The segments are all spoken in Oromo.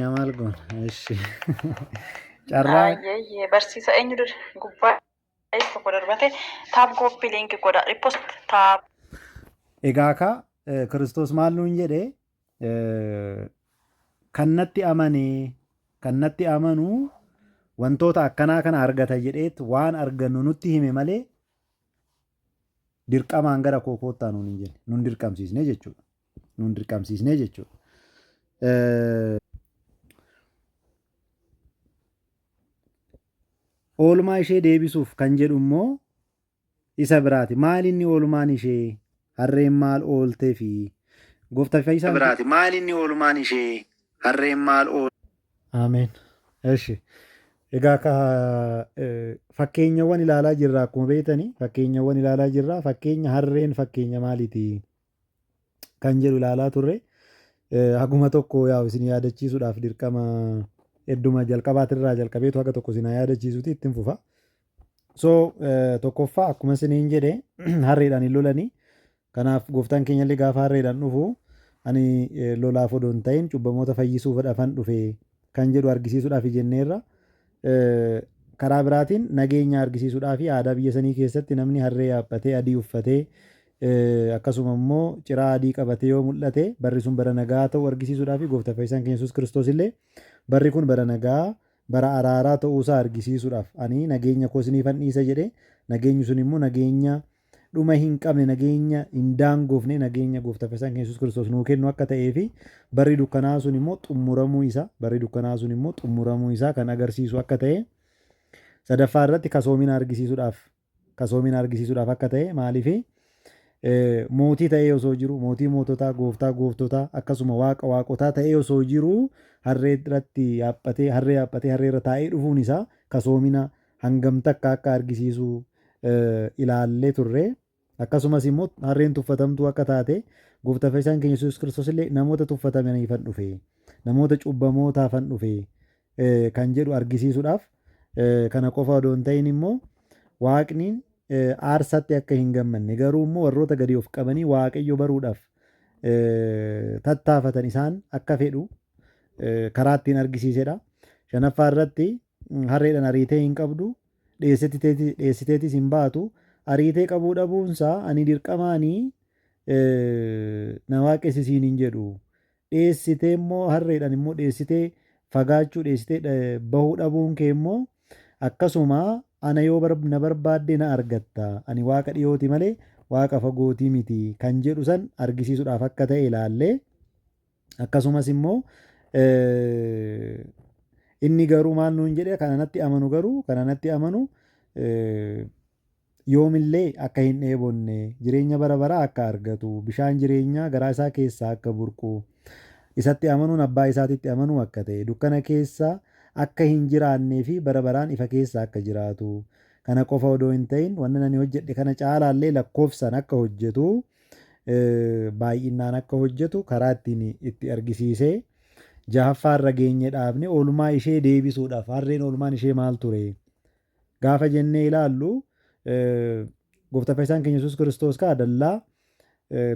Maal goona? Ishi carraa Ayyee barsiisa eenyu dur gubbaa tokko darbate taap koppii liinkii godha ripost taap. egaa kaa Kiristoos maal nuun jedhe kan natti amanuu wantoota akkanaa kana argata jedheet waan argannu nutti hime malee dirqamaan gara koo koottaa nuun hin jenne nun dirqamsiisne jechuudha. Nun dirqamsiisne jechuudha. Oolmaa ishee deebisuuf kan jedhu immoo isa biraati. Maal inni oolmaan ishee harreen maal ooltee fi gooftaa Fayyisaan biraati. Maal inni oolmaan ishee harreen maal ooltee. Ameen. Eshi. Egaa fakkeenyawwan ilaalaa jirra akkuma beektanii fakkeenyawwan ilaalaa jirra. Fakkeenya harreen fakkeenya maaliiti kan jedhu ilaalaa turre. Haguma tokko yaa'u isin yaadachiisuudhaaf dirqama hedduma jalqabaatirraa jalqabeetu haga tokko isin yaadachiisuuti ittiin fufa. So tokkoffaa akkuma isiniin jedhe harreedhaan hin lolanii. Kanaaf gooftaan keenyallee gaafa harreedhaan dhufu ani lolaaf odoo hin ta'in cubbamoota fayyisuuf dhafan dhufe kan jedhu argisiisuudhaaf jenneerra. Karaa biraatiin nageenya argisiisuudhaaf aadaa biyya sanii keessatti namni harree yaabbatee adii uffatee akkasuma immoo ciraa adii qabatee yoo mul'ate barri sun bara nagaa ta'uu argisiisuudhaaf gooftaa Fayyisaan keenya Yesuus Kiristoos illee barri kun bara nagaa bara araaraa ta'uusaa argisiisuudhaaf ani nageenya koo isiniifan dhiisa jedhe nageenyi sun immoo nageenya dhuma hin qabne nageenya hin daangoofne nageenya gooftaa Fayyisaan keenya Yesuus Kiristoos nuu kennu akka ta'ee fi barri dukkanaa sun immoo xumuramuu isaa kan agarsiisu akka ta'e sadaffaa irratti kasoomina argisiisuudhaaf akka ta'e maaliifi mootii ta'ee osoo jiru mootii moototaa gooftaa gooftotaa akkasuma waaqa waaqotaa ta'ee osoo jiru harree yaaphatee harreerra taa'ee dhufuun isaa kasoomina hangam takka akka argisiisu ilaallee turre. Akkasumas immoo harreen tuffatamtuu akka taate gooftaa Fayyisaan keenya Yesuus Kiristoos illee namoota tuffatamaniifan dhufe namoota cubbamootaafan dhufe kan jedhu argisiisuudhaaf kana qofa odoo hin ta'in immoo waaqni aarsaatti akka hin gammanne garuu immoo warroota gadi of qabanii waaqayyo baruudhaaf tattaafatan isaan akka fedhu karaa ittiin argisiisedha. Shanaffaa irratti harreedhaan ariitee hin qabdu dhiyeessiteetis hin baatu. Ariitee qabuu dhabuunsaa ani dirqamaanii na waaqessisiin hin jedhu. Dhiyeessitee immoo harreedhaan immoo dhiyeessitee fagaachuu dhiyeessitee bahuu dhabuun kee immoo akkasuma ana yoo na barbaadde na argatta. Ani waaqa dhiyooti malee waaqa fagootii miti kan jedhu san argisiisuudhaaf akka ta'e ilaallee akkasumas immoo inni garuu maal nuun jedhe kananatti amanu yoomillee akka hin dheebonne jireenya bara baraa akka argatu bishaan jireenyaa garaa isaa keessaa akka burqu isatti amanuun abbaa isaatitti amanuu akka ta'e dukkana keessa akka hin jiraannee fi bara baraan ifa keessa akka jiraatu kana qofa odoo hin ta'in wanna ani hojjedhe kana caalaallee lakkoofsaan akka hojjetu baay'inaan akka hojjetu karaa ittiin itti argisiisee jahaffaarra geenye dhaabne oolmaa ishee deebisuudhaaf harreen oolmaan ishee maal ture gaafa jennee ilaallu gooftaa Fayyisaan keenya Yesuus Kiristoos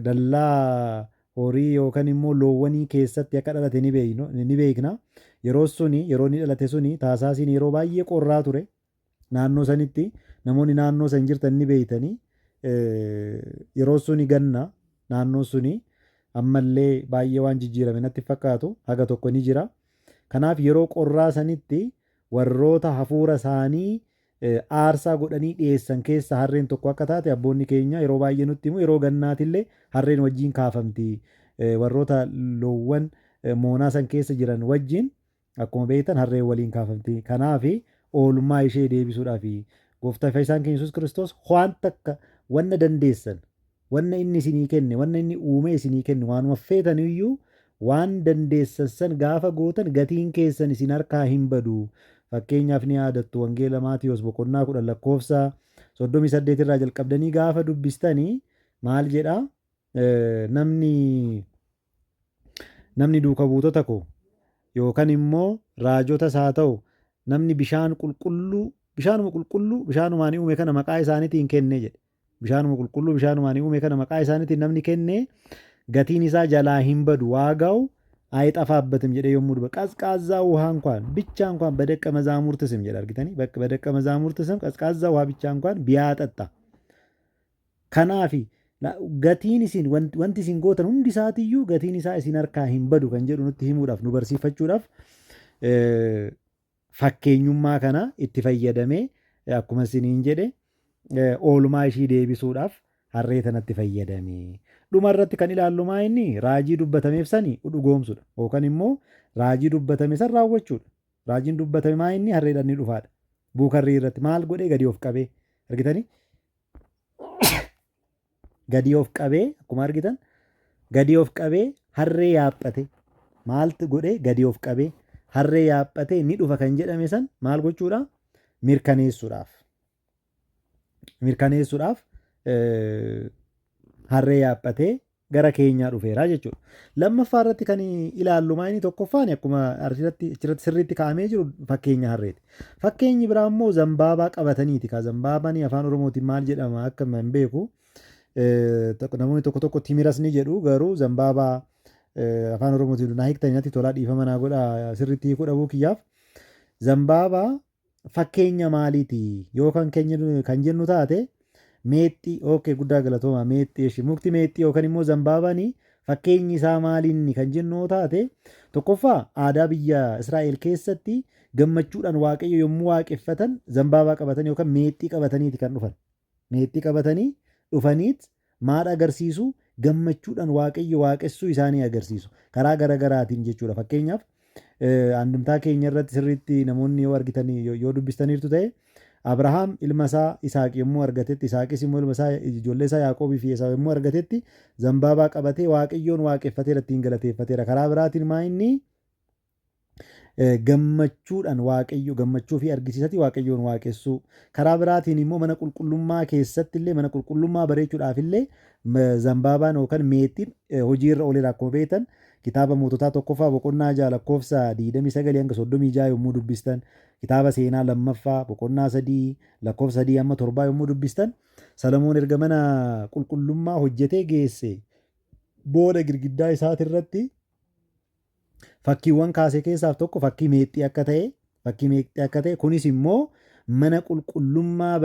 dallaa horii yookaan immoo loowwanii keessatti akka dhalate ni beekna. Yeroo inni dhalate suni taasaasiin yeroo baay'ee qorraa ture. Naannoo sanitti namoonni naannoo san jirtan ni beeytanii yeroo suni ganna naannoo suni ammallee baay'ee waan jijjiirame natti fakkaatu haga tokko ni jira. Kanaaf yeroo qorraa sanitti warroota hafuura isaanii aarsaa godhanii dhiyeessan keessa harreen tokko akka taate abboonni keenya yeroo baay'ee nutti himu yeroo gannaatillee harreen wajjin kaafamti warroota loowwan moonaa san keessa jiran wajjin akkuma beektan harreen waliin kaafamti. Kanaaf oolmaa ishee deebisuudhaaf gooftaa Fayyisaan keenya Yesuus Kiristoos waan takka wanna dandeessan wanna inni isinii kenne wanna inni uume isinii kenne waanuma feetan iyyuu waan dandeessan san gaafa gootan gatiin keessan isin harkaa hin badu. Fakkeenyaaf ni yaadattu wangeela Maatiyoos boqonnaa 10 lakkoofsa 38 irraa jalqabdanii gaafa dubbistanii maal jedhaa namni duuka buutota koo yookaan immoo raajotas haa ta'u namni bishaanuma qulqulluu bishaanumaan uume kana maqaa isaaniitiin kenne jedhe. Bishaanuma qulqulluu bishaanumaan uume kana maqaa isaaniitiin namni kenne gatiin isaa jalaa hin badu waagaa'u አይጠፋበትም jedhe yommuu dubbatu ቀዝቃዛ ውሃ እንኳን ብቻ እንኳን በደቀ መዛሙርት ስም jedha argitanii በደቀ መዛሙርት ስም ቀዝቃዛ ውሃ ብቻ እንኳን ቢያጠጣ kanaafi gatiin isin wanti isin gootan hundi isaatiiyyuu gatiin isaa isin harkaa hin badu kan jedhu nutti himuudhaaf nu barsiifachuudhaaf fakkeenyummaa kana itti fayyadamee akkuma isiniin jedhe oolmaa ishii deebisuudhaaf harree tanatti fayyadame. Dhuma irratti kan ilaallu maa inni raajii dubbatameef sani dhugoomsudha yookaan immoo raajii dubbatame san raawwachuudha. Raajiin dubbatame maa inni harreedhaan ni dhufaadha. Buukarrii irratti maal godhee gadi of qabee argitanii gadi of qabee akkuma argitan gadi of qabee harree yaaphate maaltu godhee gadi of qabee harree yaaphate ni dhufa kan jedhame san maal gochuudha mirkaneessuudhaaf harree yaaphatee gara keenyaa dhufeera jechuudha. Lammaffaa irratti kan ilaallu maa inni tokkoffaan akkuma achirratti sirriitti kaa'amee jiru fakkeenya harreeti. Fakkeenyi biraa immoo zambaabaa qabataniiti. Ka zambaabaan afaan Oromootiin maal jedhama akka hin beeku. Namoonni tokko tokko timiras ni jedhu garuu zambaabaa afaan Oromootiin naa hiiktanii tolaa dhiifama naa godha sirriitti hiikuu dhabuu kiyyaaf. Zambaabaa fakkeenya maaliiti yoo kan jennu taate meexxii okay guddaa galatooma meexxii mukti meexxii yookaan immoo zambaabaan fakkeenyi isaa maaliinni kan jennu taate tokkoffaa aadaa biyya Israa'el keessatti gammachuudhaan waaqayyo yommuu waaqeffatan zambaabaa qabatanii yookaan meexxii qabataniiti kan dhufan. Meexxii qabatanii dhufaniit maal agarsiisu gammachuudhaan waaqayyo waaqessuu isaanii agarsiisu karaa garaagaraatiin jechuudha. Fakkeenyaaf andumtaa keenya irratti sirriitti namoonni yoo argitan yoo dubbistaniirtu ta'e Abrahaam ilma isaa Isaaq yommuu argatetti Isaaqis immoo ilma isaa ijoollee isaa Yaaqoobii fi Esaaw yommuu argatetti zambaabaa qabatee waaqayyoon waaqeffateera ittiin galateeffateera. Karaa biraatiin maa inni gammachuudhaan waaqayyo gammachuu fi argisiisati waaqayyoon waaqessuu. Karaa biraatiin immoo mana qulqullummaa keessatti illee mana qulqullummaa bareechuudhaaf illee zambaabaan yookaan meexxiin hojiirra ooleera akkuma beektan kitaaba moototaa tokkoffaa boqonnaa 6 lakkoofsa 29 hanga 36 yommuu dubbistan kitaaba seenaa lammaffaa boqonnaa 3 lakkoofsa 3 hanga 7 yommuu dubbistan Salamoon erga mana qulqullummaa hojjetee geesse booda girgiddaa isaati irratti fakkiiwwan kaasee keessaaf tokko fakkii meexxii akka ta'e kunis immoo mana qulqullummaa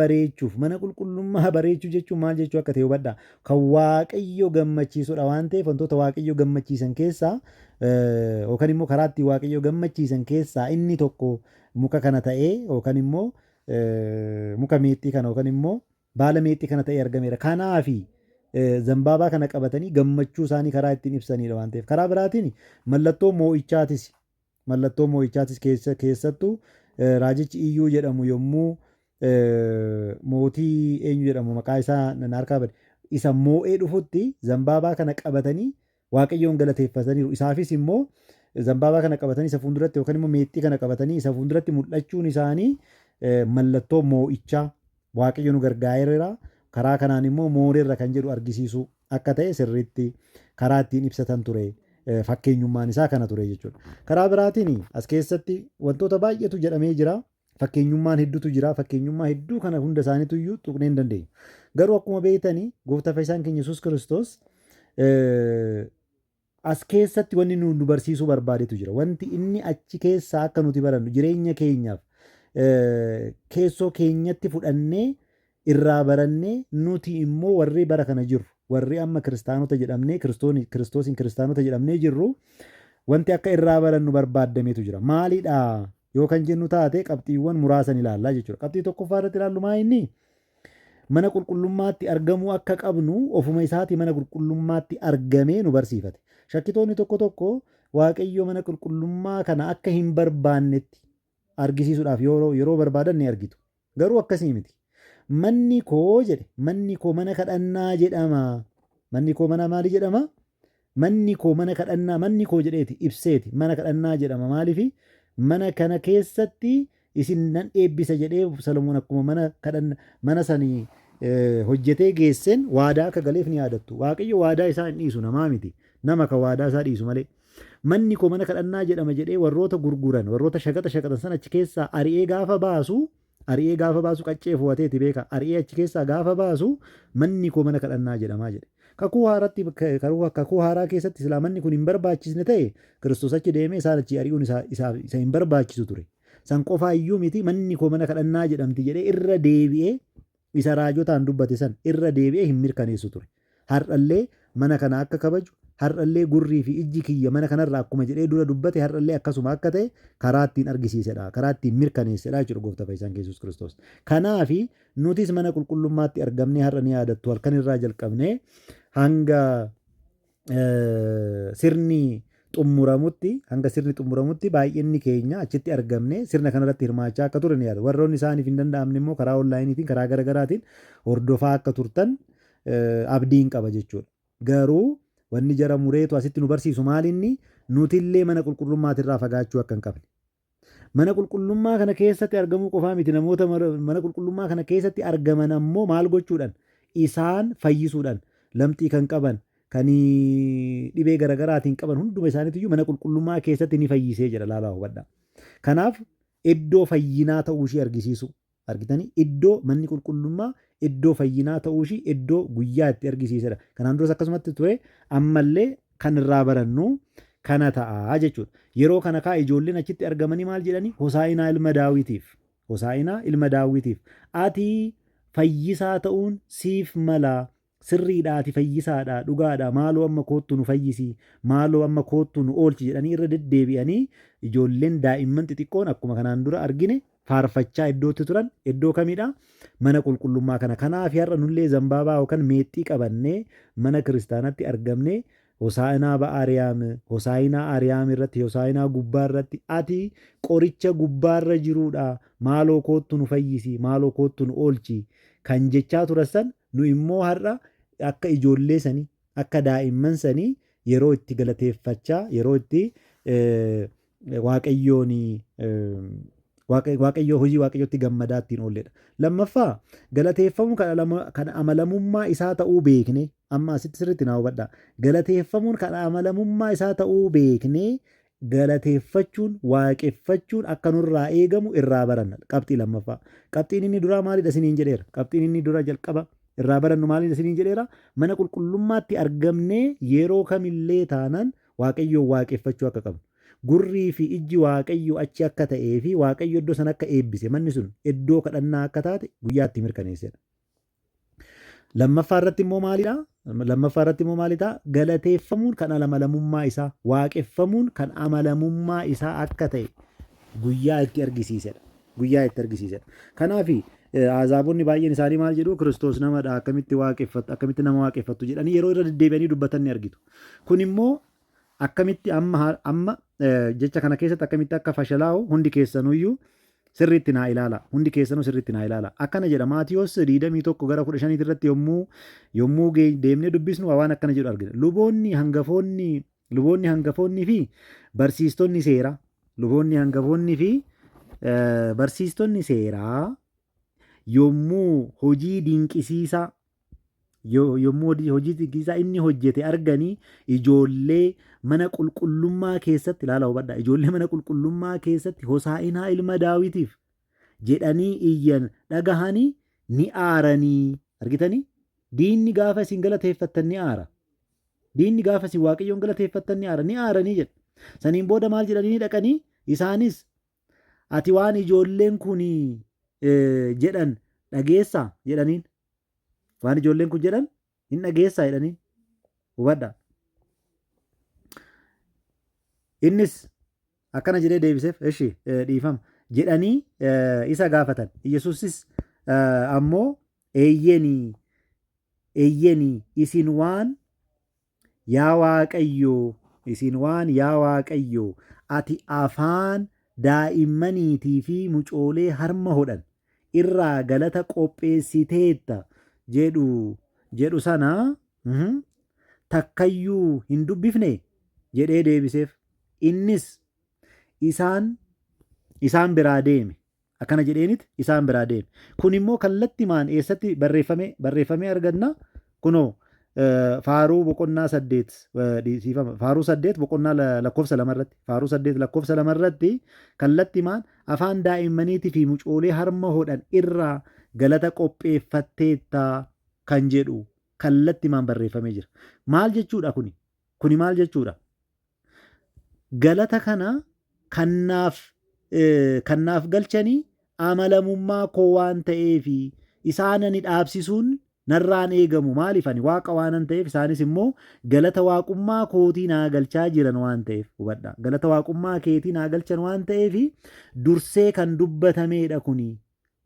bareechuu jechuun maal jechuu akka ta'e hubadha. Kan waaqayyo gammachiisudha waan ta'eef wantoota waaqayyo gammachiisan keessaa yookaan immoo karaa ittiin waaqayyo gammachiisan keessaa inni tokko muka kana ta'ee yookaan immoo muka meexxii kana yookaan immoo baala meexxii kana ta'ee argameera. Kanaafi zambaabaa kana qabatanii gammachuu isaanii karaa ittiin ibsanidha waan ta'eef. Karaa biraatiin mallattoo moo'ichaatis keessattuu raajichi iyyuu jedhamu yommuu mootii eenyu jedhamu maqaa isaa harkaa bade isa moo'ee dhufutti zambaabaa kana qabatanii waaqayyoon galateeffataniiru. Isaafis immoo zambaabaa kana qabatanii isa fuulduratti yookaan immoo meexxii kana qabatanii isa fuulduratti mul'achuun isaanii mallattoo moo'ichaa waaqayyo nu gargaareera. Karaa kanaan immoo mooreerra kan jedhu argisiisu akka ta'e sirriitti karaa ittiin ibsatan ture. Fakkeenyummaan isaa kana ture jechuudha. Karaa biraatiin as keessatti wantoota baay'eetu jedhamee jira. Fakkeenyummaan hedduutu jira. Fakkeenyummaa hedduu kana hunda isaaniitu iyyuu tuqnee hin dandeenyu. Garuu akkuma beektanii gooftaa fayyisaan keenya Yesuus Kiristoos as keessatti wanni nu barsiisuu barbaadetu jira. Wanti inni achi keessaa akka nuti barannu jireenya keenyaaf keessoo keenyatti fudhannee irraa barannee nuti immoo warri bara kana jirru warri amma kiristaanota jedhamnee kiristoosiin kiristaanota jedhamnee jirru wanti akka irraa barannu barbaadametu jira. Maalidha yoo kan jennu taate qabxiiwwan muraasan ilaallaa jechuudha. Qabxii tokkoffaa irratti ilaallu maa inni mana qulqullummaatti argamuu akka qabnu ofuma isaati mana qulqullummaatti argamee nu barsiifate. Shakkitoonni tokko tokko waaqayyo mana qulqullummaa kana akka hin barbaannetti argisiisuudhaaf yeroo barbaadan ni argitu. Garuu akkasii miti. Manni koo jedhe manni koo mana kadhannaa jedhama. Manni koo mana maali jedhama? Manni koo mana kadhannaa manni koo jedheeti ibseeti mana kadhannaa jedhama. Maaliifi mana kana keessatti isin nan eebbisa jedhee Salomoon akkuma mana kadhannaa mana sanii hojjetee geessen waadaa akka galeef ni yaadattu. Waaqayyo waadaa isaa hin dhiisu namaa miti. Nama kan waadaa isaa dhiisu malee. Manni koo mana kadhannaa jedhama jedhee warroota gurguran warroota shaqaxan sana achi keessaa ari'ee gaafa baasu qaccee fo'ateeti beeka. Ari'ee achi keessaa gaafa baasu manni koo mana kadhannaa jedhamaa jedhe. kakuu haaraa keessatti islaamanni kun hin barbaachisne ta'e Kiristoos achi deemee isaan achi ari'uun isa hin barbaachisu ture. San qofaa iyyuu miti manni koo mana kadhannaa jedhamti jedhee irra deebi'ee isa raajotaan dubbate san irra deebi'ee hin mirkaneessu ture. Har'allee mana kana akka kabaju har'allee gurrii fi ijji kiyya mana kanarraa akkuma jedhee dura dubbate har'allee akkasuma akka ta'e karaa ittiin argisiisedha. Karaa ittiin mirkaneessedha jechuudha gooftaa fayyisaan Yesuus Kiristoos. Kanaafi nutis mana qulqullummaatti argamnee har'a ni yaadattu halkan irraa jalqabnee hanga sirni xumuramutti baay'inni keenya achitti argamne sirna kanarratti hirmaachaa akka ture ni yaada. Warroonni isaaniif hin danda'amne immoo karaa onlaayiniitiin karaa garaagaraatiin hordofaa akka turtan abdiin qaba jechuudha. Garuu wanni jara mureetu asitti nu barsiisu maalinni nutillee mana qulqullummaatirraa fagaachuu akka hin qabne. Mana qulqullummaa kana keessatti argamuu qofaa miti namoota mana qulqullummaa kana keessatti argaman ammoo maal gochuudhaan isaan fayyisuudhaan lamxii kan qaban kan dhibee garaagaraatiin qaban hunduma isaaniitiyyuu mana qulqullummaa keessatti ni fayyisee jedha laalaa hubadhaa. Kanaaf iddoo fayyinaa ta'uu ishee argisiisu argitanii iddoo manni qulqullummaa iddoo fayyinaa ta'uu ishee iddoo guyyaa itti argisiisedha. Kanaan duras akkasumatti ture ammallee kan irraa barannu kana ta'a jechuudha. Yeroo kana kaa ijoolleen achitti argamanii maal jedhanii Hosaa'inaa ilma Daawitiif Hosaa'inaa ilma Daawitiif ati fayyisaa ta'uun siif mala sirriidhaati fayyisaadha dhugaadha maaloo amma koottu nu fayyisi maaloo amma koottu nu oolchi jedhanii irra deddeebi'anii ijoolleen daa'imman xixiqqoon akkuma kanaan dura argine faarfachaa iddootti turan iddoo kamidha mana qulqullummaa kana. Kanaaf har'a nullee zambaabaa yookaan meexxii qabannee mana kiristaanatti argamne Hosaa'inaa ba'aariyaam Hosaa'inaa Ariyaam irratti Hosaa'inaa gubbaa irratti ati qoricha gubbaarra jiruudha maaloo koottu nu fayyisi maaloo koottu nu oolchi kan jechaa turan nu immoo har'a akka ijoollee sanii akka daa'imman sanii yeroo itti galateeffachaa yeroo itti waaqayyoo hojii waaqayyootti gammadaa ittiin oolledha. Lammaffaa galateeffamuun kan amalamummaa isaa ta'uu beekne amma asitti sirriitti naa hubadhaa. Galateeffamuun kan amalamummaa isaa ta'uu beekne galateeffachuun waaqeffachuun akka nurraa eegamu irraa baranna. Qabxii lammaffaa. Qabxiin inni duraa maalidha isiniin jedheera. Qabxiin inni dura jalqaba irraa barannu maalidha isiniin jedheera. Mana qulqullummaatti argamnee yeroo kamillee taanaan waaqayyoon waaqeffachuu akka qabnu. Gurrii fi ijji waaqayyo achi akka ta'ee fi waaqayyo iddoo sana akka eebbise manni sun iddoo kadhannaa akka taate guyyaatti mirkaneessedha. Lammaffaa irratti immoo maalidha? Lammaffaa irratti immoo maalidha? Galateeffamuun kan amalamummaa isaa waaqeffamuun kan amalamummaa isaa akka ta'e guyyaa itti argisiisedha. Guyyaa itti argisiisedha. Kanaafi azaabonni baay'een isaanii maal jedhu Kiristoos namadha akkamitti waaqeffattu akkamitti nama waaqeffattu jedhanii yeroo irra deddeebi'anii dubbatan ni argitu. Kun immoo akkamitti amma jecha kana keessatti akkamitti akka fashalaa'u hundi keessanuyyuu sirriitti naa ilaala. Hundi keessanuu sirriitti naa ilaala. Akkana jedha Maatiyos 21 gara 15 irratti yommuu deemnee dubbisnu waan akkana jedhu argina. Luboonni hangafoonnii fi barsiistonni seeraa yommuu hojii dinqisiisaa inni hojjete arganii ijoollee mana qulqullummaa keessatti ilaala hubadhaa ijoollee mana qulqullummaa keessatti Hosaa'inaa ilma Daawitiif jedhanii iyyan dhagahanii ni aaranii argitanii diinni gaafa isin galateeffattan ni aara diinni gaafa isin waaqayyoon galateeffattan ni aaranii jedha. Saniin booda maal jedhanii dhaqanii isaanis ati waan ijoolleen kun jedhan dhageessaa jedhaniin. Waan ijoolleen kun jedhan hin dhageessaa jedhanii hubadhaa. Innis akkana jedhee deebiseef eshi dhiifama jedhanii isa gaafatan. Yesuusis ammoo eeyyenii isin waan yaa Waaqayyoo ati afaan daa'immaniitii fi mucoolee harma hodhan irraa galata qopheessiteetta jedhu sana takkayyuu hin dubbifne jedhee deebiseef. Innis isaan biraa deeme akkana jedheeniti isaan biraa deeme. Kun immoo kallattimaan eessatti barreeffamee arganna. Kunoo Faaruu boqonnaa 8 Faaruu 8 boqonnaa lakkoofsa 2 irratti Faaruu 8 lakkoofsa 2 irratti kallattimaan afaan daa'immaniitii fi mucoolee harma hodhan irraa galata qopheeffatteetta kan jedhu kallattimaan barreeffamee jira. Maal jechuudha kuni? Kuni maal jechuudha? Galata kana kannaaf galchanii amalamummaa koo waan ta'eefi isaan ani dhaabsisuun narraan eegamu. Maaliif ani waaqa waanan ta'eef isaanis immoo galata waaqummaa kootii naa galchaa jiran waan ta'eef hubadha. Galata waaqummaa keetii naa galchan waan ta'eef dursee kan dubbatameedha kuni.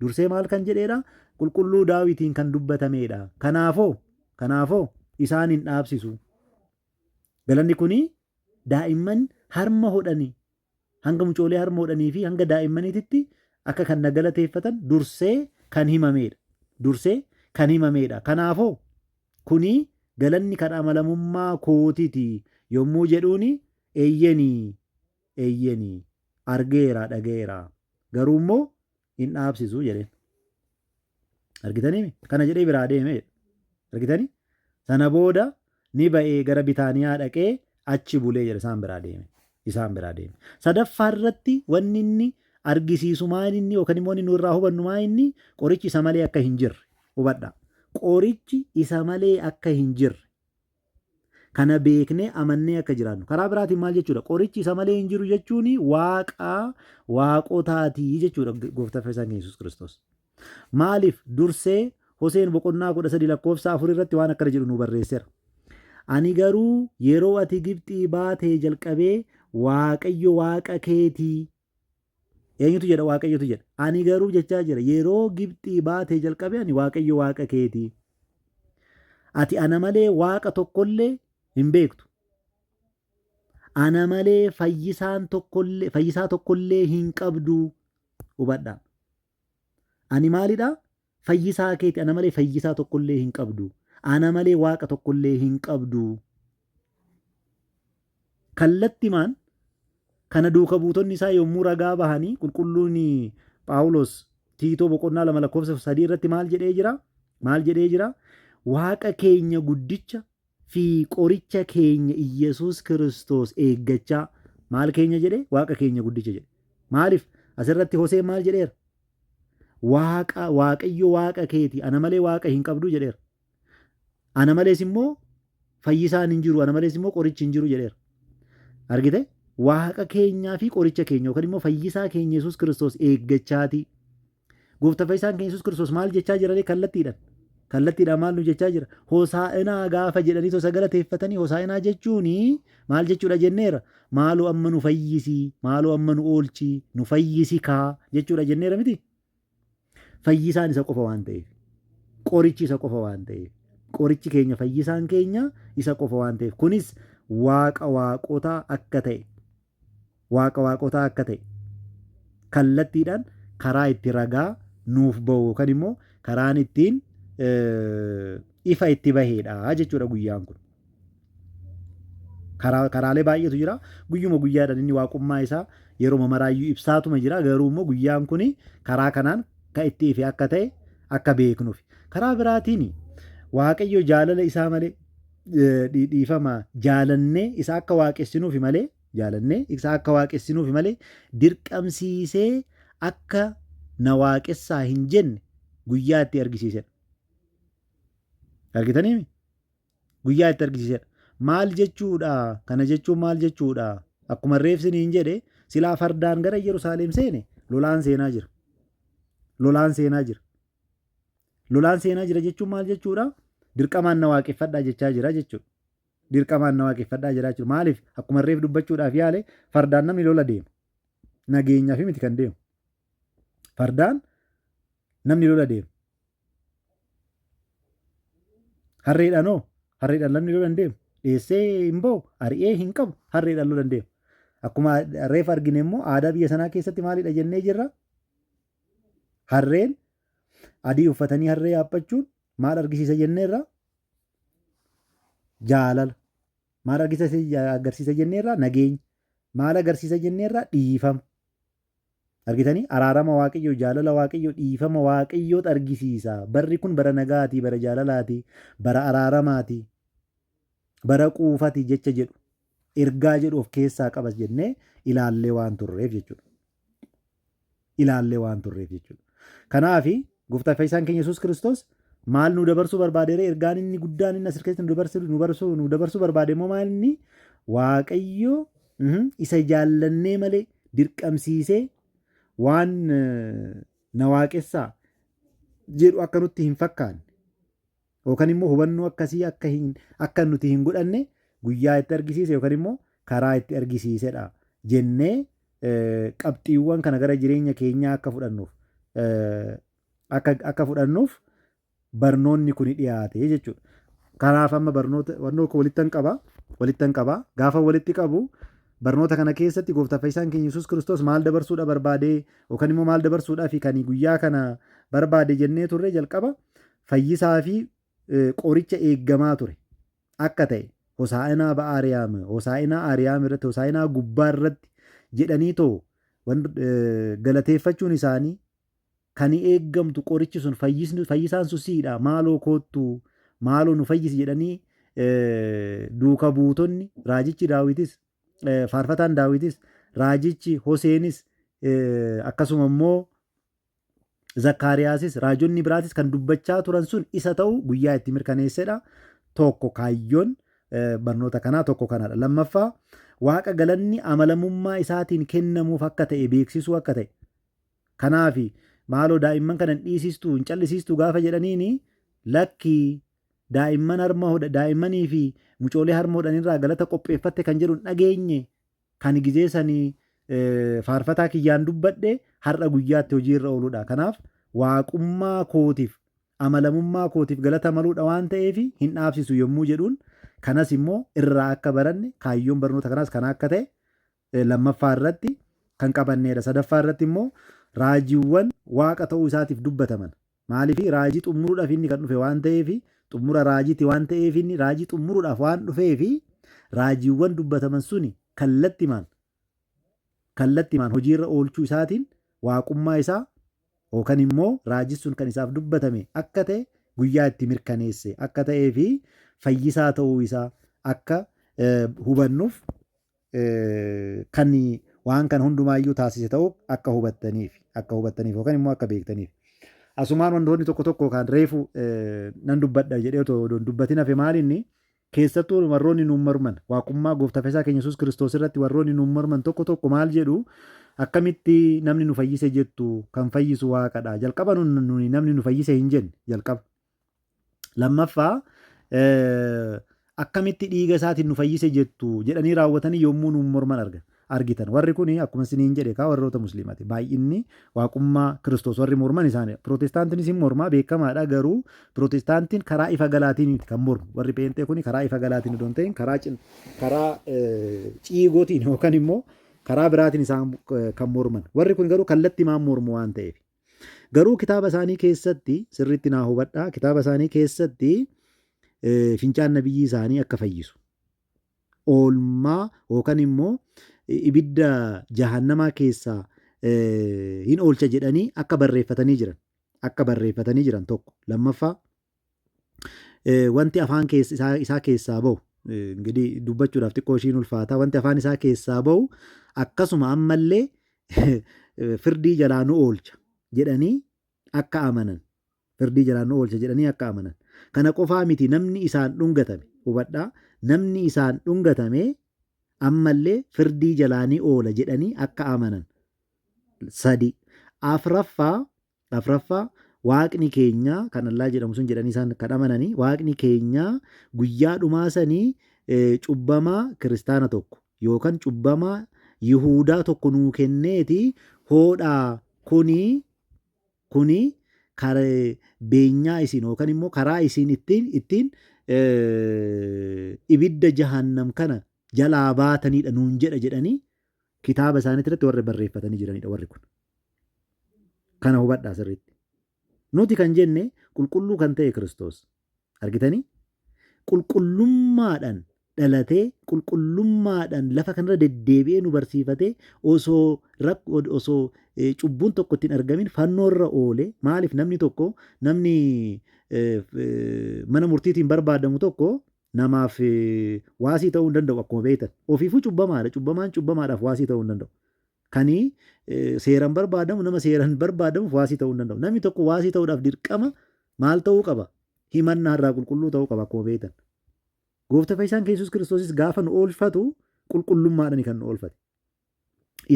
Dursee maal kan jedheedha? Qulqulluu Daawitiin kan dubbatameedha. Kanaafoo isaan hin dhaabsisu. Galanni kuni daa'imman harma hodhanii hanga mucoolee harma hodhanii fi hanga daa'immaniititti akka kan na galateeffatan dursee kan himameedha. Dursee kan himameedha. Kanaafoo kuni galanni kan amalamummaa kootiiti yommuu jedhuuni eeyyenii argeera dhaga'eera garuu immoo hin dhaabsisu jedheen. Argitanii kana jedhee biraa deeme argitanii sana booda ni ba'ee gara Bitaaniyaa dhaqee achi bulee jedhe isaan biraa deeme. Sadaffaa irratti wanni inni argisiisu maa inni yookaan immoo inni irraa hubannu maa inni qorichi isa malee akka hin jirre hubadha. Qorichi isa malee akka hin jirre kana beeknee amannee akka jiraannu. Karaa biraatiin maal jechuudha? Qorichi isa malee hin jiru jechuun waaqotaatii jechuudha gooftaa fayyisaan Yesuus Kiristoos. Maaliif dursee Hoseen boqonnaa 13:4 irratti waan akkana jedhu nu barreesseera. Ani garuu yeroo ati Gibxii baatee jalqabee Waaqayyo waaqa keetii. Eenyutu jedha? Waaqayyotu jedha. Ani garuu jechaa jira yeroo Gibxii baatee jalqabee ani Waaqayyo waaqa keetii. Ati ana malee waaqa tokkollee hin beektu. Ana malee fayyisaa tokkollee hin qabdu. Hubadha. Ani maalidha? Fayyisaa keeti. Ana malee fayyisaa tokkollee hin qabdu. Ana malee waaqa tokkollee hin qabdu. Kallattimaan kana duuka buutonni isaa yommuu ragaa bahanii qulqulluun Phaawulos Tiitoo boqonnaa 2:3 irratti maal jedhee jira? Waaqa keenya guddicha fi qoricha keenya Iyyasuus Kiristoos eeggachaa. Maal keenya jedhee? Waaqa keenya guddicha jedhe. Maaliif? Asirratti Hoseen maal jedheera? Waaqayyo waaqa keeti. Ana malee waaqa hin qabdu jedheera. Ana malees immoo fayyisaan hin jiru. Ana malees immoo qorichi hin jiru jedheera. Argite? Waaqa keenyaa fi qoricha keenya yookaan immoo fayyisaa keenya Yesuus Kiristoos eeggachaati. Gooftaa fayyisaan keenya Yesuus Kiristoos maal jechaa jiranii kallattiidhaan maal nu jechaa jira? Hosaa'inaa gaafa jedhanii tosa galateeffatanii hosaa'inaa jechuun maal jechuudha jenneera? Maaloo amma nu fayyisii, maaloo amma nu oolchii, nu fayyisi kaa jechuudha jenneera miti? Fayyisaan isa qofa waan ta'eef, qorichi isa qofa waan ta'eef, qorichi keenya fayyisaan keenya isa qofa waan ta'eef, kunis waaqa waaqotaa akka ta'e kallattiidhaan karaa itti ragaa nuuf ba'u yookaan immoo karaan ittiin ifa itti baheedha jechuudha guyyaan kun. Karaalee baay'eetu jira. Guyyuma guyyaadhaan inni waaqummaa isaa yeroo maraayyuu ibsaatuma jira. Garuu immoo guyyaan kun karaa kanaan kan itti ife akka ta'e akka beeknuuf. Karaa biraatiin Waaqayyo jaalala isaa malee dhiifama jaalannee isa akka waaqessinuufi malee dirqamsiisee akka na waaqessaa hin jenne guyyaa itti argisiisedha. Argitanii? Guyyaa itti argisiisedha. Maal jechuudha? Kana jechuun maal jechuudha? Akkuma reefsini hin jedhe silaa fardaan gara Yerusaalem seene lolaan seenaa jira. Lolaan seenaa jira jechuun maal jechuudha? Dirqamaan na waaqeffadhaa jechaa jira jechuudha. Maaliif? Akkuma reef dubbachuudhaaf yaale fardaan namni lola deema. Nageenyaaf miti kan deemu. Fardaan namni lola deema. Harreedhaan namni lola hin deemu. Dheessee hin ba'u, ari'ee hin qabu, harreedhaan lola hin deemu. Akkuma reef argine immoo aadaa biyya sanaa keessatti maalidha jennee jirra? Harreen adii uffatanii harree yaabbachuun maal argisiisa jenneerra? Jaalala. Maal agarsiisa jenneerra? Nageenya. Maal agarsiisa jenneerra? Dhiifama. Argitanii? Araarama Waaqayyoo, jaalala Waaqayyoo, dhiifama Waaqayyoota argisiisa. Barri kun bara nagaatii, bara jaalalaati, bara araaramaati, bara quufati jecha jedhu. Ergaa jedhu of keessaa qabas jennee ilaallee waan turreef jechuudha. Kanaafi gooftaa fayyisaan keenya Yesuus Kiristoos maal nu dabarsuu barbaade ergaan inni guddaan inni as keessatti nu dabarsuu barbaade immoo maal inni Waaqayyo isa jaallannee malee dirqamsiisee waan na waaqessaa jedhu akka nutti hin fakkaanne yookaan immoo hubannoo akkasii akka nuti hin godhanne guyyaa itti argisiise yookaan immoo karaa itti argisiisedha jennee qabxiiwwan kana gara jireenya keenyaa akka fudhannuuf barnoonni kun dhiyaate jechuudha. Kanaaf amma barnoota walittan qabaa gaafa walitti qabu barnoota kana keessatti gooftaa fayyisaan keenya Yesuus Kiristoos maal dabarsuudha barbaade yookaan immoo maal dabarsuudhaa fi kan guyyaa kana barbaade jennee turre jalqaba fayyisaa fi qoricha eeggamaa ture akka ta'e hosaa'inaa Ariyaam irratti hosaa'inaa gubbaa irratti jedhanii too galateeffachuun isaanii kan eeggamtu qorichi sun fayyisaan susiidha maaloo koottu maaloo nu fayyisi jedhanii duuka buutonni raajichi Daawitis faarfataan Daawitis raajichi Hoseenis akkasuma immoo Zakkaariyaasis raajonni biraatis kan dubbachaa turan sun isa ta'u guyyaa itti mirkaneessedha. Tokko kaayyoon barnoota kanaa tokko kanadha. Lammaffaa waaqa galanni amalamummaa isaatiin kennamuuf akka ta'e beeksisuu akka ta'e. Kanaaf maaloo daa'imman kana hin callisiistuu gaafa jedhaniini lakkii daa'immanii fi mucoolee harma hodhanirraa galata qopheeffatte kan jedhu dhageenye kan gizeessanii faarfataa kiyyaan dubbadhe har'a guyyaatti hojiirra ooludha. Kanaaf waaqummaa kootiif amalamummaa kootiif galata maluudha waan ta'eef hin dhaabsisu yommuu jedhuun kanas immoo irraa akka baranne kaayyoon barnoota kanaas kana akka ta'e lammaffaa irratti kan qabanneedha. Sadaffaa irratti immoo raajiiwwan waaqa ta'uu isaatiif dubbataman maaliif raajii xumuruudhaaf inni kan dhufe waan ta'eef xumura raajiiti waan ta'eef inni raajii xumuruudhaaf waan dhufeef raajiiwwan dubbataman suni kallattimaan hojiirra oolchuu isaatiin waaqummaa isaa yookaan immoo raajii sun kan isaaf dubbatame akka ta'e guyyaa itti mirkaneesse akka ta'ee fi fayyisaa ta'uu isaa akka hubannuuf kan waan kan hundumaayyuu taasise ta'uu akka hubattaniif yookaan immoo akka beektaniif. Asumaan wantoonni tokko kan reefu nan dubbadha jedhee otoo dubbatin hafe maalinni keessattuu warroonni nuun morman waaqummaa gooftaa fayyisaa keenya Yesuus Kiristoos irratti warroonni nuun morman tokko maal jedhu akkamitti namni nu fayyise jettu kan fayyisu waaqadha. Jalqaba nuni namni nu fayyise hin jenne jalqaba. Lammaffaa akkamitti dhiiga isaatiin nu fayyise jettu jedhanii raawwatanii yommuu nuun morman argitan. Warri kun akkuma isiniin jedhe warroota musliimaati. Baay'inni waaqummaa Kiristoos warri morman isaanii. Pirootestaantiinis hin mormaa beekamaadha garuu pirootestaantiin karaa ifa galaatiin kan mormu. Warri Pheenxee kun karaa ifa galaatiin osoo hin ta'in karaa ciigootiin yookaan immoo karaa biraatiin isaan kan morman. Warri kun garuu kallattimaan mormu waan ta'eef. Garuu kitaaba isaanii keessatti sirriitti naa hubadhaa. Kitaaba isaanii keessatti fincaan nabiyyi isaanii akka fayyisu. Oolmaa yookaan immoo ibidda jahannamaa keessaa hin oolcha jedhanii akka barreeffatanii jiran tokko. Lammaffaa wanti afaan isaa keessaa bahu ingidihi dubbachuudhaaf xiqqoo ishiin ulfaata. Wanti afaan isaa keessaa bahu akkasuma ammallee firdii jalaa nu oolcha jedhanii akka amanan. Kana qofaa miti namni isaan dhungatame hubadhaa. Namni isaan dhungatame ammallee firdii jalaa ni oola jedhanii akka amanan. 3. Afraffaa waaqni keenya kan Allaa jedhamu sun jedhanii isaan kan amananii waaqni keenya guyyaa dhumaa sanii cubbamaa kiristaana tokko yookaan cubbamaa Yihuudaa tokko nuu kenneeti hoodhaa kuni beenyaa isin yookaan immoo karaa isin ittiin ibidda jahannam kana jalaa baatanidha nuun jedhanii kitaaba isaaniitti irratti warra barreeffatanii jiranidha warri kun. Kana hubadhaa sirriitti. Nuti kan jenne qulqulluu kan ta'e Kiristoos argitanii qulqullummaadhaan dhalatee qulqullummaadhaan lafa kanarra deddeebi'ee nu barsiifatee osoo cubbuun tokko ittiin argamin fannoorra oole. Maaliif namni mana murtiitiin barbaadamu tokko namaaf waasii ta'uu hin danda'u akkuma beektan. Ofiifuu cubbamaadha. Cubbamaadhaaf waasii ta'uu hin danda'u. Seeraan barbaadamu nama seeraan barbaadamuuf waasii ta'uu hin danda'u. Namni tokko waasii ta'uudhaaf dirqama maal ta'uu qaba? Himannaa irraa qulqulluu ta'uu qaba akkuma beektan. Gooftaa fayyisaan Yesuus Kiristoosis gaafa nu oolfatu qulqullummaadhaan kan nu oolfate.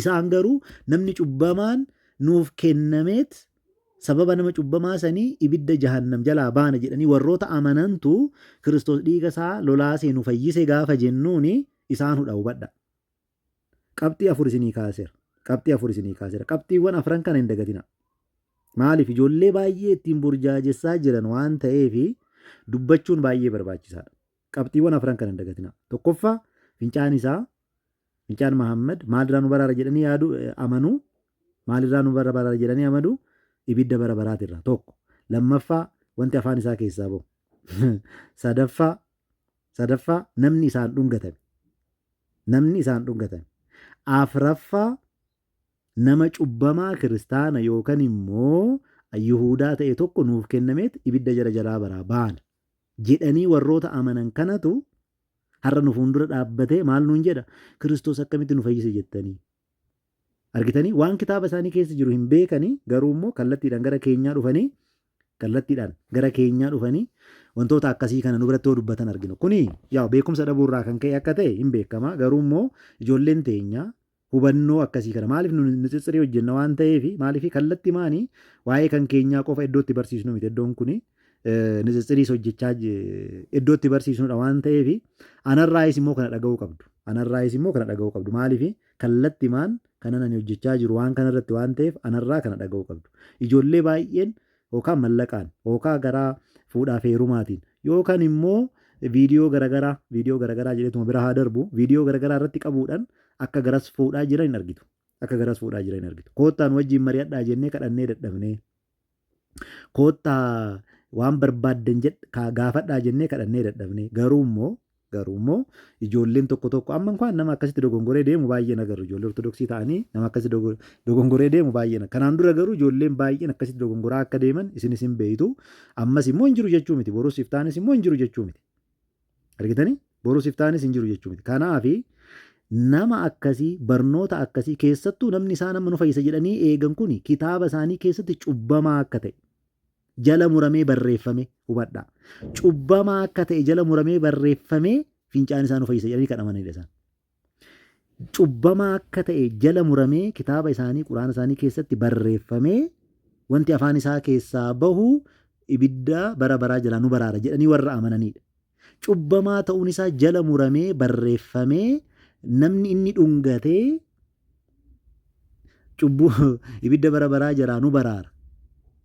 Isaan garuu namni cubbamaan nuuf kennameet sababa nama cubbamaa sanii ibidda jahannam jalaa baana jedhanii warroota amanantu Kiristoos dhiiga isaa lolaasee nu fayyise gaafa jennuuni isaan hudha hubadha. Qabxii afur isinii kaaseera. Qabxiiwwan afran kana hin dagatina. Maaliif ijoollee baay'ee ittiin burjaajessaa jiran waan ta'eef dubbachuun baay'ee barbaachisaadha. Qabxiiwwan afran kana hin dagatina. Tokkoffaa fincaan Mahammad maalirraa nu baraara jedhanii amanu. Maalirraa nu baraara jedhanii amanu ibidda bara baraatirraa tokko. Lammaffaa wanti afaan isaa keessaa bahu. Sadaffaa namni isaan dhungatame. Afraffaa nama cubbamaa kiristaana yookaan immoo Yihuudaa ta'e tokko nuuf kennameet ibidda jalaa baraa baana jedhanii warroota amanan kanatu har'a nu fuuldura dhaabbatee maal nuun jedha? Kiristoos akkamitti nu fayyise jettanii argitanii waan kitaaba isaanii keessa jiru hin beekanii garuu immoo kallattiidhaan gara keenyaa dhufanii wantoota akkasii kana nu biratti yoo dubbatan arginu. Kuni beekumsa dhabuurraa kan ka'e akka ta'e hin beekama. Garuu immoo ijoolleen teenya hubannoo akkasii kana maaliif nu nitsitsirii hojjenna waan ta'eef maaliif kallattii maanii waa'ee kan keenyaa qofa iddootti barsiisnu miti. Iddoon kuni nitsitsirii hojjechaa iddootti barsiisnudha waan ta'eef anarraayis immoo kana dhaga'uu qabdu. Maaliif kallattii maan kana nani hojjechaa jiru waan kanarratti waan ta'eef anarraa kana dhaga'uu qabdu. Ijoollee baay'een yookaan mallaqaan yookaan garaa fuudhaaf heerumaatiin yookaan immoo viidiyoo garagaraa jedhetuma bira haa darbu viidiyoo garagaraa irratti qabuudhaan akka garas fuudhaa jiran hin argitu. Koottaan wajjin mari'adhaa jennee kadhannee dadhabnee koottaa waan barbaaddan gaafadhaa jennee kadhannee dadhabnee garuu immoo ijoolleen tokko amma kan nama akkasitti dogongoree deemu baay'een agarru. Ijoollee ortodoksii ta'anii nama akkasitti dogongoree deemu baay'een. Kanaan dura garuu ijoolleen baay'een akkasitti dogongoraa akka deeman isinis hin beektu. Ammas immoo hin jiru jechuu miti. Boruus iftaanis immoo hin jiru jechuu miti. Argitanii? Boruus iftaanis hin jiru jechuu miti. Kanaafi nama akkasii barnoota akkasii keessattuu namni isaan amma nu fayyisa jedhanii eegan kun kitaaba isaanii keessatti cubbamaa akka ta'e jala muramee barreeffame hubadhaa. Cubbamaa akka ta'e jala muramee barreeffamee fincaan isaa nu fayyisa jedhanii kan amananidha isaan. Cubbamaa akka ta'e jala muramee kitaaba isaanii quraana isaanii keessatti barreeffamee wanti afaan isaa keessaa bahu ibidda bara baraa jalaa nu baraara jedhanii warra amananidha. Cubbamaa ta'uun isaa jala muramee barreeffamee namni inni dhungatee cubbuu ibidda bara baraa jalaa nu baraara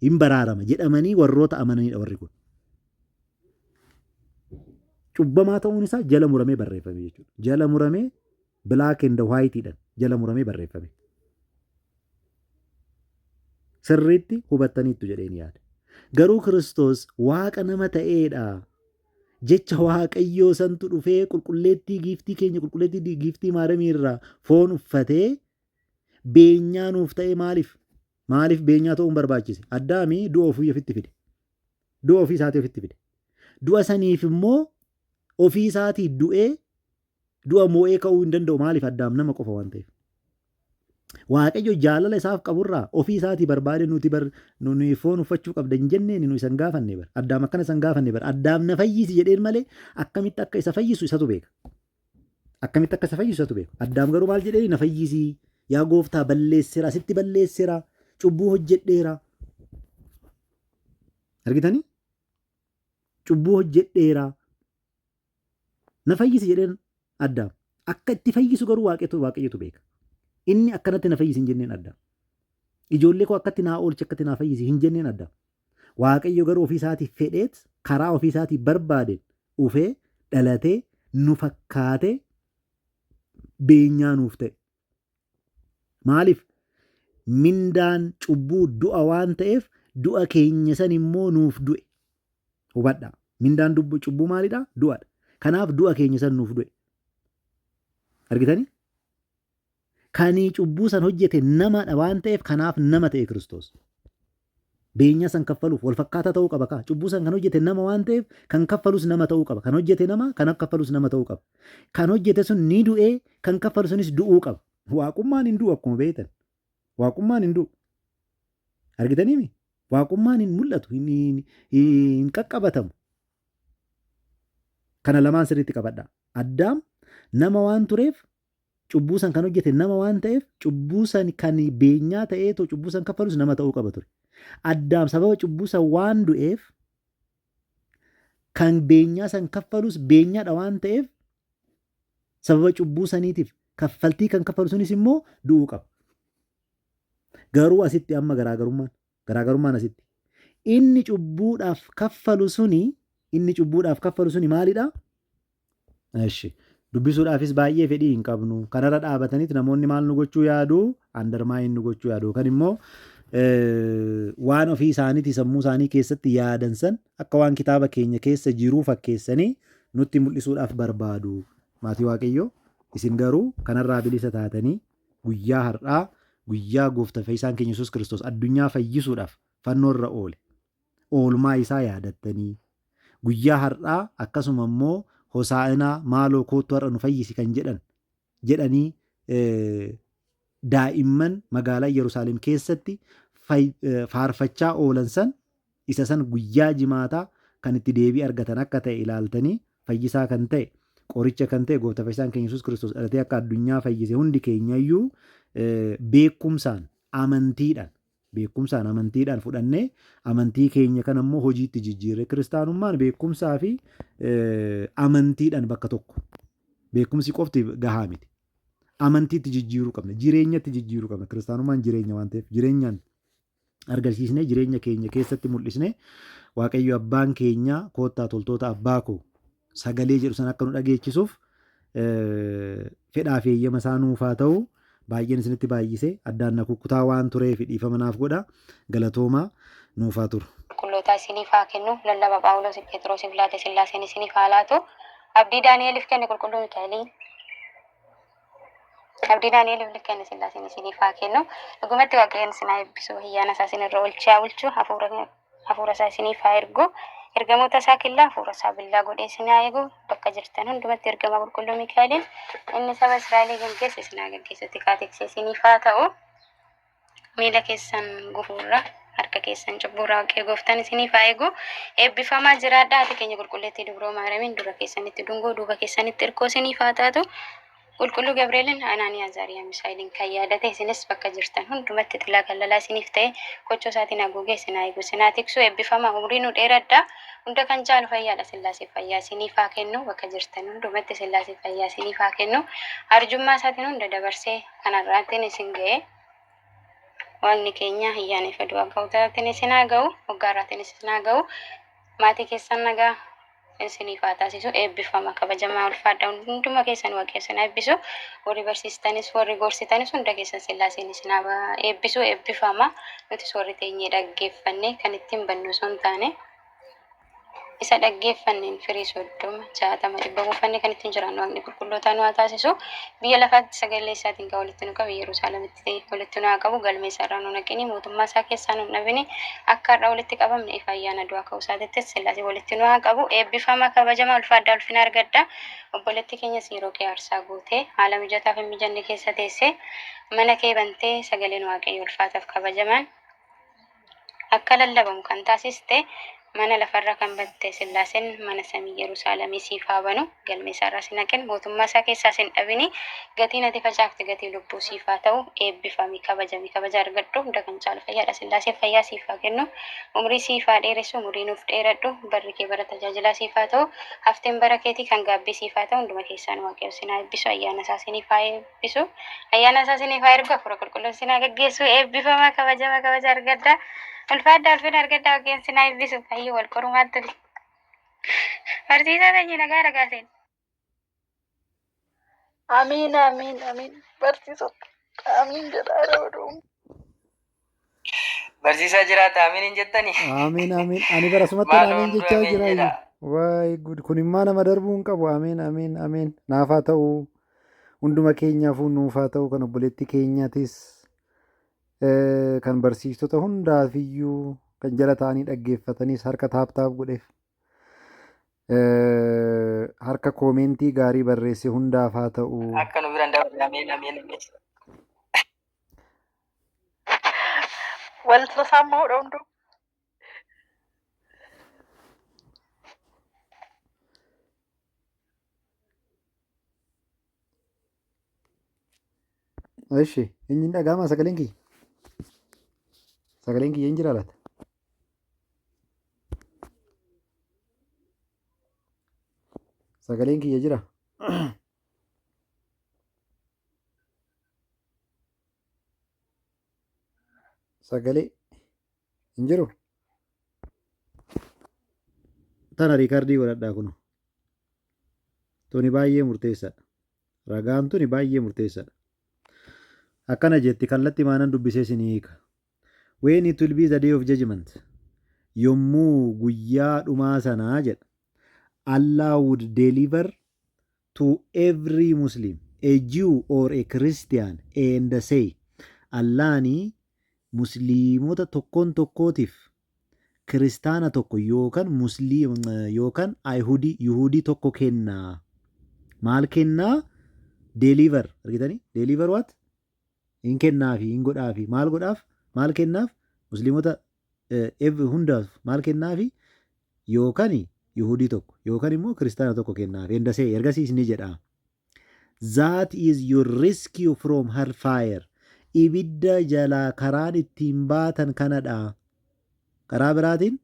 hin baraarama jedhamanii warroota amananidha warri kun. Cubbamaa ta'uun isaa jala muramee barreeffame jechuudha. Jala muramee black and whiteidhaan jala muramee barreeffame. Sirriitti hubattaniittu jedheen yaada. Garuu Kiristoos waaqa nama ta'eedha. Jecha waaqayyoo santu dhufee qulqulleettii giiftii maaramii irraa foon uffatee beenyaa nuuf ta'e maaliif beenyaa ta'uun barbaachise? Addaamii du'a ofii ofitti fide. Du'a ofii isaatii ofitti fide. Du'a saniif immoo ofii isaatii du'ee du'a moo'ee ka'uu hin danda'u. Maaliif? Addaam nama qofa waan ta'eef. Waaqayyo jaalala isaaf qaburraa ofii isaatii barbaade nuti foon uffachuu qabda hin jenneen nu isan gaafanne bara. Addaam akkana isan gaafanne bara. Addaam na fayyisi jedheen malee akkamitti akka isa fayyisu isatu beeka. Addaam garuu maal jedheen na fayyisi yaa gooftaa balleessira sitti balleessira cubbuu hojjedheera. Argitanii? Cubbuu hojjedheera. Na fayyisi jedheen Addaam. Akka itti fayyisu garuu waaqayyotu beeka. Inni akkanatti na fayyisi hin jenneen Addaam. Ijoollee koo akkatti naa oolchi akkatti naa fayyisi hin jenneen Addaam. Waaqayyo garuu ofii isaatii fedheet karaa ofii isaatii barbaadeen ufee dhalatee nu fakkaatee beenyaa nuuf ta'e. Maaliif? Mindaan cubbuu du'a waan ta'eef du'a keenya san immoo nuuf du'e. Hubadhaa. Mindaan cubbuu maalidhaa? Du'adha. Kanaaf du'a keenya san nuuf du'e. Argitanii? Kanii cubbuu san hojjete namadha waan ta'eef kanaaf nama ta'e Kiristoos. Beenyaa san kaffaluuf wal fakkaataa ta'uu qaba kaa. Cubbuu san kan hojjete nama waan ta'eef kan kaffalus nama ta'uu qaba. Kan hojjete nama kan kaffalus nama ta'uu qaba. Kan hojjete sun ni du'ee kan kaffalu sunis du'uu qaba. Waaqummaan hin du'u akkuma beektan. Waaqummaan hin du'u. Argitaniimi? Waaqummaan hin mul'atu, hin qaqqabatamu. Kana lamaan sirriitti qabadha. Addaam nama waan tureef cubbuu san kan hojjete nama waan ta'eef cubbuu san kan beenyaa ta'eetoo cubbuu san kaffalus nama ta'uu qaba ture. Addaam sababa cubbuu san waan du'eef kan beenyaa san kaffalus beenyaadha waan ta'eef sababa cubbuu saniitiif kaffaltii kan kaffalu sunis immoo du'uu qaba. Garuu asitti amma garaagarummaan asitti inni cubbuudhaaf kaffalu suni maalidha? Eshi dubbisuudhaafis baay'ee fedhii hin qabnu. Kanarra dhaabataniit namoonni maal nu gochuu yaadu? Andarmaayin nu gochuu yaadu. Kan immoo waan ofii isaaniiti sammuu isaanii keessatti yaadan san akka waan kitaaba keenya keessa jiruu fakkeessanii nutti mul'isuudhaaf barbaadu. Maatii Waaqayyoo isin garuu kanarraa bilisa taatanii guyyaa har'aa guyyaa gooftaa fayyisaan keenya Yesuus Kiristoos addunyaa fayyisuudhaaf fannoorra oole. Oolmaa isaa yaadattanii guyyaa har'aa akkasuma immoo hosaa'inaa maaloo koottu har'a nu fayyisi kan jedhanii daa'imman magaalaa Yerusaalem keessatti faarfachaa oolan san isa san guyyaa jimaataa kan itti deebii argatan akka ta'e ilaaltanii fayyisaa kan ta'e qoricha kan ta'e gooftaa fayyisaan keenya Yesuus Kiristoos dhalatee akka addunyaa fayyise hundi keenyayyuu beekumsaan amantiidhaan fudhannee amantii keenya kan ammoo hojiitti jijjiirre. Kiristaanummaan beekumsaa fi amantiidhaan bakka tokko. Beekumsi qofti gahaa miti. Amantiitti jijjiiruu qabna. Jireenyatti jijjiiruu qabna. Kiristaanummaan jireenya waan ta'eef jireenyaan argarsiisnee jireenya keenya keessatti mul'isnee Waaqayyo abbaan keenya koottaa toltoota abbaa koo sagalee jedhu san akka nu dhageechisuuf fedhaa fi eeyyama isaa nuuf haa ta'u. Baay'een isinitti baay'isee addaan na kukkutaa waan tureef dhiifama naaf godha. Galatoomaa nuuf haa turu. Qulqullootaa isiniif haa kennu. Lallaba Phaawulos Phexrosiif laate Sillaaseen isiniif haa laatu. Abdii Daani'eliif kenne qulqulluu Mikaa'eliin. Abdii Daani'eliif kenne Sillaaseen isiniif haa kennu. Dhugumatti Waaqayyoon isin haa eebbisu. Ayyaana isaa isin irra oolchee haa bulchu. Hafuura isaa isiniif haa ergu. Ergamoota isaa killaa hafuura isaa billaa godhee isin haa eegu. Bakka jirtan hundumatti ergama qulqulluu Mikaa'eliin inni saba Israa'elii gaggeesse isin haa gaggeessutti kaatiksee isiniif haa ta'u. Miila keessan gufuurra harka keessan cubbuurraa Waaqayyo gooftaan isiniif haa eegu. Eebbifamaa jiraadhaa. Haati keenya qulqulleettii Dubroo Maariyaamiin dura keessanitti dungoo duuba keessanitti irkoo isiniif haa taatu. Qulqulluu Gabreeliin Anaanii Azaariyaa Misaa'iiliin kan yaadate isinis bakka jirtan hundumatti xilaa kallalaa isiniif ta'e kochoo isaatiin haguugee isin haa eegu isin haa tiksu. Eebbifamaa umurii nu dheeradhaa. Hunda kan caalu fayyaadha. Sillaasee fayyaa isiniif haa kennu. Bakka jirtan hundumatti Sillaasee fayyaa isiniif haa kennu. Arjummaa isaatiin hunda dabarsee kanarraatiin isin ga'e. Waaqni keenya ayyaaneffatu akka utaatiin isin haa ga'u. Hoggaarraatiin isin haa ga'u. Maatii keessan nagaa isiniif haa taasisu. Eebbifama kabajamaa ulfaadha. Hunduma keessan Waaqayyo isin haa eebbisu. Warri barsiistanis warri gorsitanis hunda keessan Sillaaseen isin haa eebbisu. Eebbifama nutis warri teenyee dhaggeeffanne kan ittiin bannu osoo hin taane isa dhaggeeffanneen firii 30 60 dhibba buufanne kan ittiin jiraannu Waaqni qulqullootaa nu haa taasisu. Biyya lafaatti sagalee isaatiin kan walitti nu qabu Yerusaalemitti walitti nu haa qabu. Galmee isaarraa nu naqini. Mootummaa isaa keessaa nu dhabini. Akka har'a walitti qabamne ifa ayyaana du'aa ka'uu isaatittis Sillaasee walitti nu haa qabu. Eebbifama kabajamaa ulfaadhaa ulfina argadhaa. Obboleettii keenyas yeroo kee aarsaa gootee haala mijataa fi mijanne keessa teessee mana kee bantee sagaleen Waaqayyo ulfaataaf kabajamaan akka lallabamu kan taasiste mana lafarra kan batte Sillaaseen mana samii Yerusaalemii siif haa banu. Galmee isaarraa si naqin. Mootummaa isaa keessaa sin dhabini. Gatiin ati facaafte gatii lubbuu siif haa ta'u. Eebbifamii kabajamii kabaja argadhu. Hunda kan caalu fayyaadha. Sillaasee fayyaa siif haa kennu. Umrii siif haa dheeressu. Umurii nuuf dheeradhu. Barri kee bara tajaajilaa siif haa ta'u. Hafteen bara keetii kan gaabbii siif haa ta'u. Hunduma keessaan Waaqayyo sin haa eebbisu. Ayyaana isaa siniif haa eebbisu. Ayyaana isaa siniif haa ergu. Hafuura qulqulluu sin haa gaggeessu. Eebbifamaa kabajamaa kabaja argadhaa. Ulfaadhaa ulfina argadhaa. Waaqayyoon sin haa eebbisu. Fayyuu wal qorumaatti tuli. Barsiisaa teenye nagaa dhagaaseen. Amiin amiin amiin. Barsiisota amiin jedhaa yeroo Barsiisaa jiraata amiin hin jettani. Amiin amiin. Ani barasumatti amiin jechaa jira. Waay gud kun immoo nama darbuu hin qabu. Amiin amiin amiin. Naaf haa ta'u hunduma keenyaafuu nuuf haa ta'u kan obboleettii keenyaatis kan barsiistota hundaafiyyuu kan jala ta'anii dhaggeeffatanis harka taaptaaf godheef harka koomentii gaarii barreesse hundaaf haa ta'u. Akka nu biraan dabarre amiin amiin amiin. wal sasammuudha hunduu. Eshi, inni dhaga'ama sagaleen kiyya. Sagaleen kiyya hin jira laata? Sagaleen kiyya jira. Sagalee hin jiru. Tana riikardii godhadhaa kun. Tuni baay'ee murteessaadha. Ragaan tuni baay'ee murteessaadha. Akkana jetti kallattii maanan dubbisee isinii hiika. When it will be the day of judgment. Yommuu guyyaa dhumaa sanaa jedha. Allah would deliver to every Muslim, a Jew or a Christian, and say, Allahni musliimota tokkoon tokkootiif kiristaana tokko yookaan yookaan Yihudii tokko kennaa. Maal kennaa? Deliver. Argitanii? Deliver what? Hin kennaafi, hin godhaafi. Maal godhaaf? Maal kennaaf? Musliimota hundaaf maal kennaafi? Yookaan Yihudii tokko yookaan immoo kiristaana tokko kennaaf. Endasee ergasiis ni jedha. That is your rescue from hellfire. Ibidda jalaa karaan ittiin baatan kanadha. Karaa biraatiin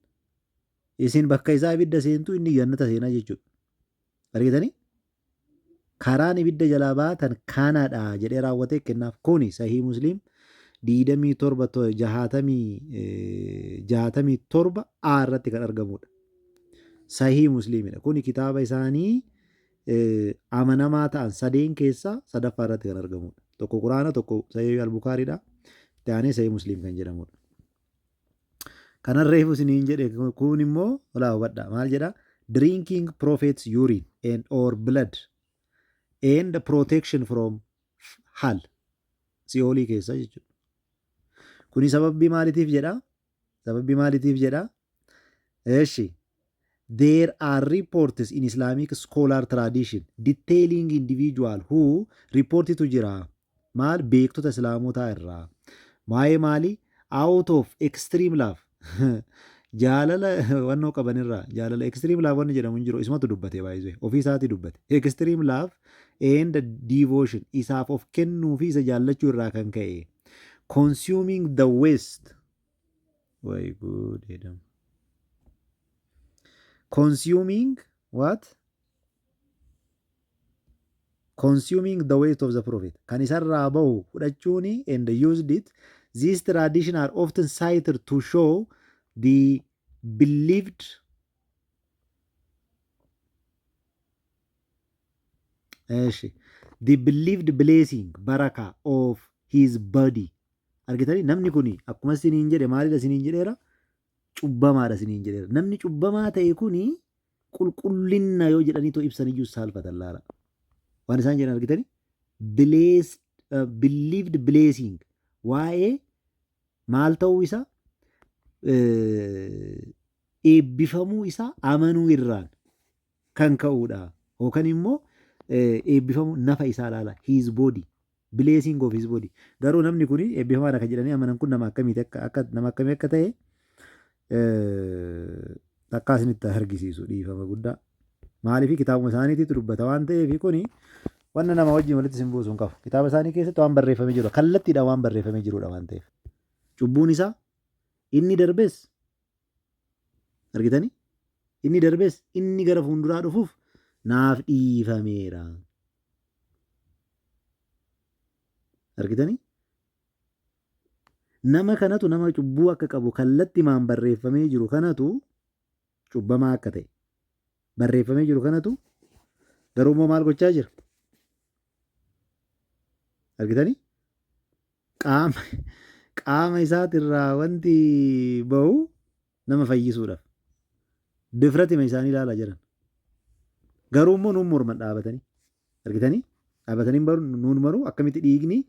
isin bakka isaa ibidda seentu inni jannata seenaa jechuudha. Argitanii? Karaan ibidda jalaa baatan kanadha jedhee raawwatee kennaaf. Kuni sahii musliim 67 irratti kan argamudha. Sahii musliimidha. Kuni kitaaba isaanii amanamaa ta'an sadeen keessaa sadaffaa irratti kan argamudha. Tokko Quraana, tokko sahii Al-Bukaariidha. Taanee sahii musliim kan jedhamudha. Kanarreefu isiniin jedhe kun immoo olaa hubadha. Maal jedha? Drinking prophets urine and or blood and protection from hell. Si'oolii keessa jechuudha. Kuni sababbii maaliitiif jedha? Sababbii maaliitiif jedha? Eeshi. There are reports in Islamic scholar tradition detailing individual who reported to jira. Maal beektota islaamotaa irraa. Waa'ee maali? Out of extreme love. Jaalala wannoo qabanirraa. Jaalala extreme love wanni jedhamu hin jiru. Isumatu dubbate baay'isee. Ofii isaatii dubbate. Extreme love and devotion. Isaaf of kennuu fi isa jaallachuu irraa kan ka'e. Consuming the waste. Way good jedhamu. Consuming what? Consuming the waste of the prophet. Kan isarraa bahu fudhachuuni and used it. These traditions are often cited to show the believed blessing baraka of his body. Argitanii namni kuni akkuma isiniin jedhe maalidha isiniin jedheera? Cubbamaadha isiniin jedheera. Namni cubbamaa ta'e kuni qulqullina yoo jedhanii too ibsan iyyuu saalfatan laala. Waan isaan jedhan argitanii? Believed blessing. Waa'ee maal ta'uu isaa? Eebbifamuu isaa amanuu irraan kan ka'uudha. Yookaan immoo eebbifamuu nafa isaa laala. His body. Blessing of his body. Garuu namni kun eebbifamaadha kan jedhanii amanan kun nama akkamiiti akka ta'e takkaa isinitti argisiisu dhiifama guddaa. Maaliif kitaabuma isaaniitiitu dubbata waan ta'eef kuni wanna nama wajjin walitti isin buusu hin qabu. Kitaaba isaanii keessatti waan barreeffamee jiru kallattiidhaan waan barreeffamee jirudha waan ta'eef. Cubbuun isaa inni darbees argitanii? Inni darbees inni gara fuulduraa dhufuuf naaf dhiifameera. Argitanii? Nama kanatu nama cubbuu akka qabu kallattimaan barreeffamee jiru kanatu cubbamaa akka ta'e barreeffamee jiru kanatu garuu immoo maal gochaa jira? Argitanii? Qaama isaatirraa wanti bahu nama fayyisuudhaaf difratima isaanii ilaalaa jiran. Garuu immoo nuun morman dhaabatanii. Argitanii? Dhaabatanii nuun maru akkamitti dhiigni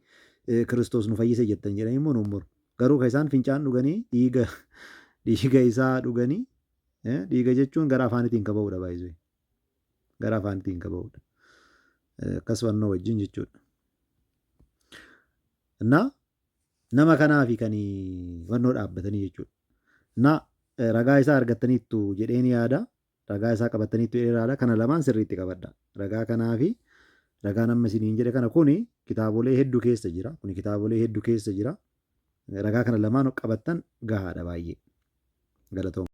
Kiristoos nu fayyise jettan jedhanii immoo nuun moru. Garuu kan isaan fincaan dhuganii dhiiga isaa dhuganii dhiiga jechuun gara afaanitiin qaba'uudha baay'isee. Gara afaanitiin qaba'uudha. Akkas wannoo wajjin jechuudha. Innaa nama kanaafi kan wannoo dhaabbatanii jechuudha. Innaa ragaa isaa argattaniittu jedheen yaada. Ragaa isaa qabattaniittu jedhee yaada. Kana lamaan sirriitti qabadha. Ragaa kanaafi ragaan amma isiniin jedhe kana kuni kitaabolee hedduu keessa jira. Kuni kitaabolee hedduu keessa jira. Ragaa kana lamaan qabattan gahaadha baay'ee. Galatooma.